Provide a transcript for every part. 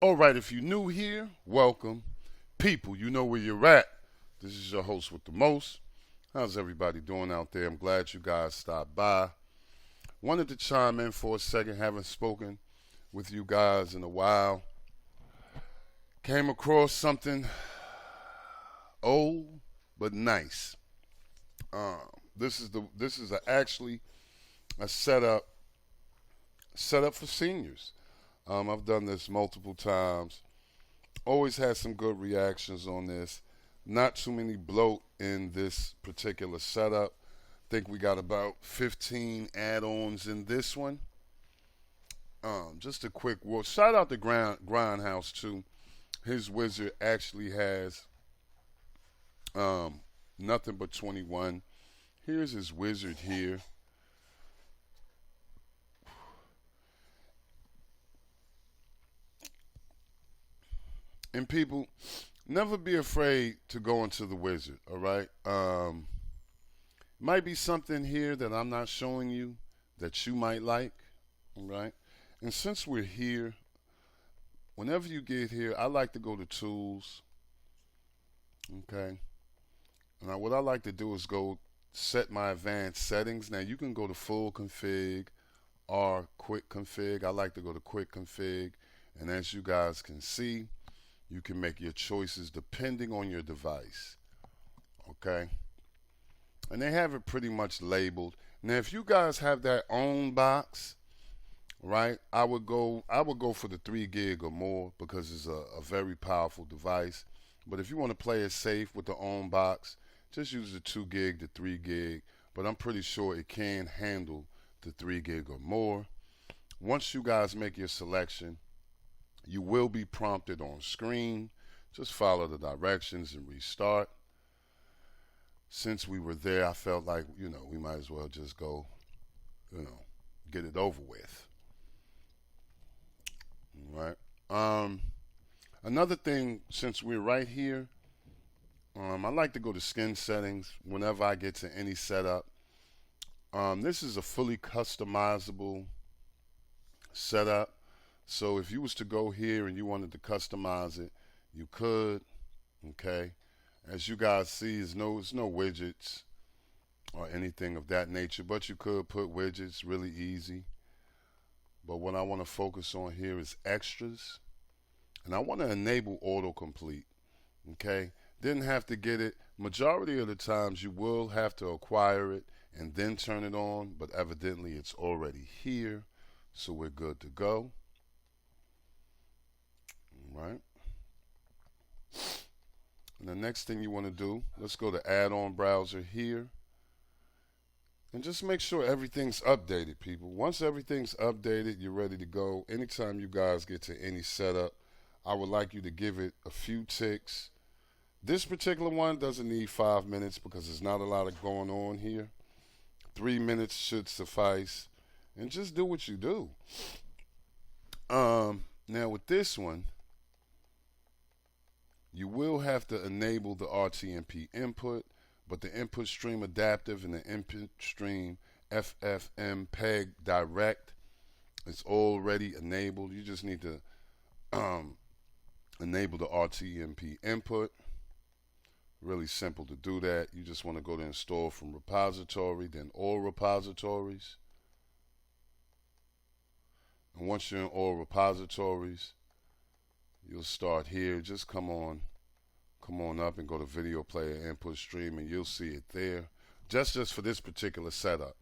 All right, if you're new here, welcome. People, you know where you're at. This is your host with the most. How's everybody doing out there? I'm glad you guys stopped by. Wanted to chime in for a second, haven't spoken with you guys in a while. Came across something old but nice. Actually a setup for seniors. I've done this multiple times. Always had some good reactions on this. Not too many bloat in this particular setup. Think we got about 15 add-ons in this one. Just a quick word. Shout out to Grindhouse too. His wizard actually has nothing but 21. Here's his wizard here. And people, never be afraid to go into the wizard, all right? Might be something here that I'm not showing you that you might like, all right? And since we're here, whenever you get here, I like to go to tools, okay? And what I like to do is go set my advanced settings. Now you can go to full config or quick config. I like to go to quick config. And as you guys can see, you can make your choices depending on your device, okay? And they have it pretty much labeled. Now, if you guys have that own box, right, I would go for the 3 gig or more because it's a very powerful device. But if you want to play it safe with the own box, just use the 2 gig to 3 gig. But I'm pretty sure it can handle the 3 gig or more. Once you guys make your selection, you will be prompted on screen. Just follow the directions and restart. Since we were there, I felt like, we might as well just go, get it over with. All right. Another thing, since we're right here, I like to go to skin settings whenever I get to any setup. This is a fully customizable setup. So if you was to go here and you wanted to customize it, you could, okay? As you guys see, it's no widgets or anything of that nature, but you could put widgets really easy. But what I want to focus on here is extras. And I want to enable autocomplete, okay? Didn't have to get it. Majority of the times you will have to acquire it and then turn it on, but evidently it's already here, so we're good to go. Right. And the next thing you want to do, let's go to add-on browser here. And just make sure everything's updated, people. Once everything's updated, you're ready to go. Anytime you guys get to any setup, I would like you to give it a few ticks. This particular one doesn't need 5 minutes because there's not a lot of going on here. 3 minutes should suffice. And just do what you do. Now with this one, you will have to enable the RTMP input, but the input stream adaptive and the input stream FFM PEG direct is already enabled. You just need to enable the RTMP input. Really simple to do that. You just want to go to install from repository, then all repositories. And once you're in all repositories, you'll start here. Just come on up and go to video player input stream and you'll see it there. Just for this particular setup.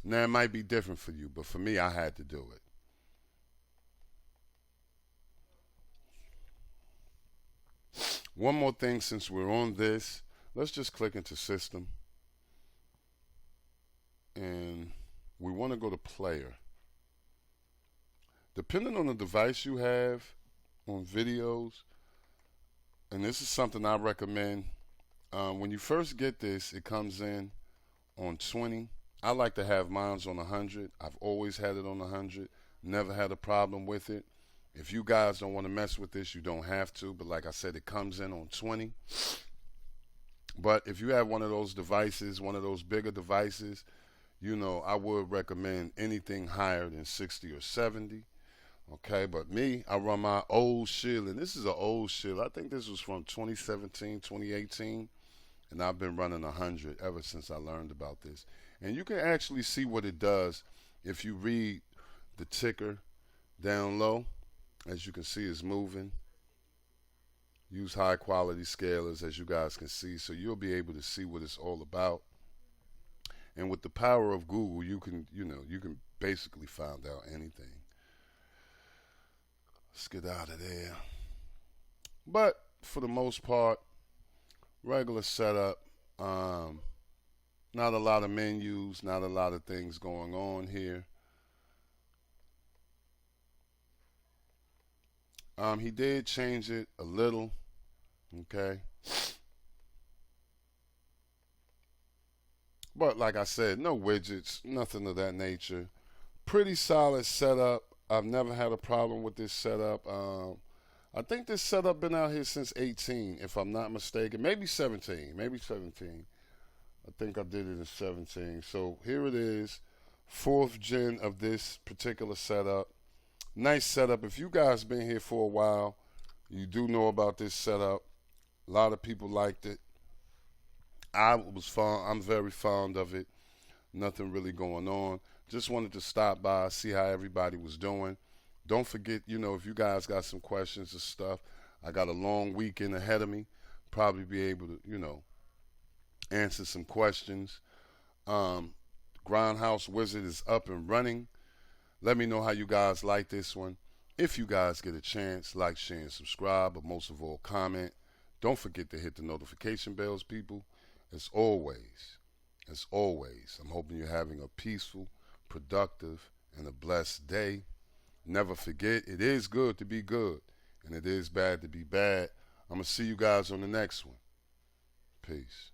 Now it might be different for you, but for me I had to do it. One more thing since we're on this, let's just click into system. And we want to go to player. Depending on the device you have on videos, and this is something I recommend. When you first get this, it comes in on 20. I like to have mine on 100. I've always had it on 100. Never had a problem with it. If you guys don't want to mess with this, you don't have to. But like I said, it comes in on 20. But if you have one of those devices, one of those bigger devices, I would recommend anything higher than 60 or 70. Okay, but me, I run my old shield, and this is an old shield. I think this was from 2017, 2018, and I've been running 100 ever since I learned about this. And you can actually see what it does if you read the ticker down low. As you can see, it's moving. Use high quality scalers, as you guys can see, so you'll be able to see what it's all about. And with the power of Google, you can basically find out anything. Let's get out of there. But for the most part, regular setup. Um, Not a lot of menus, not a lot of things going on here. He did change it a little, okay? But like I said, no widgets, nothing of that nature. Pretty solid setup. I've never had a problem with this setup. I think this setup been out here since 18, if I'm not mistaken. Maybe 17. Maybe 17. I think I did it in 17. So here it is, fourth gen of this particular setup. Nice setup. If you guys been here for a while, you do know about this setup. A lot of people liked it. I was fond. I'm very fond of it. Nothing really going on. Just wanted to stop by, see how everybody was doing. Don't forget, if you guys got some questions or stuff, I got a long weekend ahead of me. Probably be able to, answer some questions. Um, Grindhouse Wizard is up and running. Let me know how you guys like this one. If you guys get a chance, like, share, and subscribe, but most of all, comment. Don't forget to hit the notification bells, people. As always, I'm hoping you're having a peaceful, productive, and a blessed day. Never forget, it is good to be good, and it is bad to be bad. I'm going to see you guys on the next one. Peace.